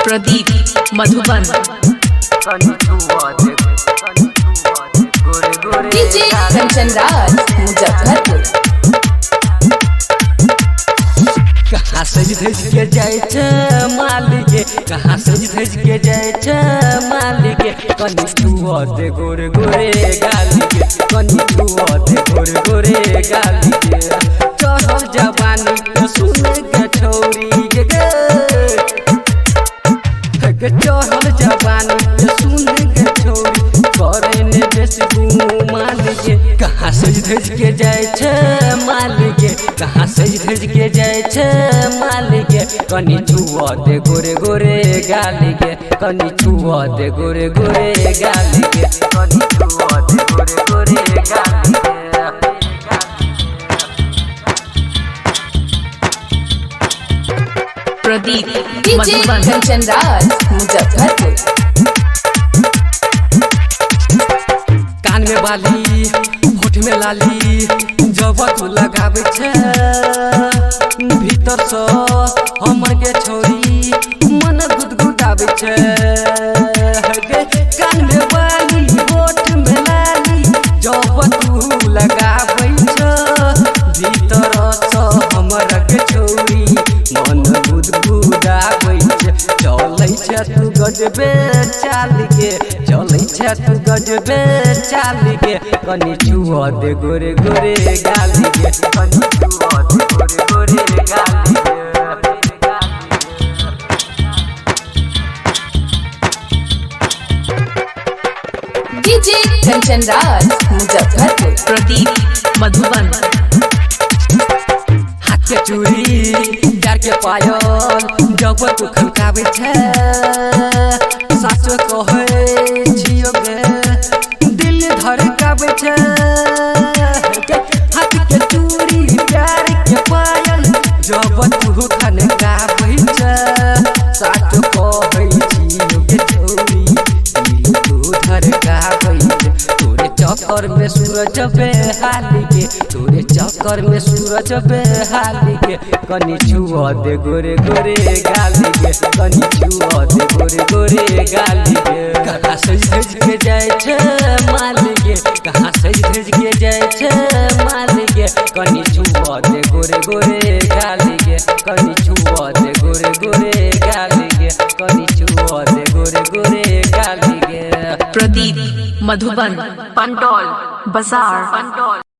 Pradeep, Madhuban, DJ Chaneel, Muzaffarpur. कहाँ सज धज के जाए छे मालिके, कहाँ सज धज के जाए छे मालिके, कनी छुआ दे गोरे गोरे गालिके, कनी छुआ दे गोरे गोरे गालिके। चढ़ल जवानी के सुन के छौरी के चढ़ल जवानी के सुन के छौरी करे ने बेसी मालिके। कहाँ सज धज के जाए छे मालिके, कहाँ सज धज के जाए छे मालिके, कनी छुआ दे गोरे गोरे गालिके, कनी छुआ दे गोरे गोरे गालिके, कनी छुआ दे गोरे गोरे गालिके। Pradeep, DJ Madhuban, Chaneel, Muzaffarpur. कान में बाली होठ में लाली जब तू लगावे छे भीतर से हमर के छोरी मन गुदगुदावे छे। कान में बाली होठ में लाली जब तू लगावे छे भीतर से हमर के छोरी मन गुदगुदावे छे। चलै छे तू गजबे चाल के, चलै छे तू गजबे चाल के, कनी छुआ दे गोरे गोरे गाली के, कनी छुआ दे गोरे गोरे गाली के। DJ Chaneel, Muzaffarpur. Pradeep, Madhuban, हाथ के चूड़ी डार के पायल जब तू खनकावे छे सच कहे छियो गे दिल धड़कावे छे। हाथ के चूड़ी डार के पायल जब तू खनकावे छे सच कहे छियो गे छोरी दिल तू धड़कावे छे। तोरे चक्कर में सूरज बेहाली के, तोरे चक्कर में सूरज बेहाली के, कनी छुआ दे गोरे गोरे गाली के, कनी छुआ दे गोरे गोरे गाली के। कहाँ सज धज के जाए छे मालिके, कहाँ सज धज के जाए छे मालिके, कनी छुआ दे गोरे गोरे गाली के, कनी छुआ दे गोरे गोरे गाली के, कनी छुआ दे गोरे गोरे गाली के। Pradeep, Madhuban, Pandaul, Bazaar,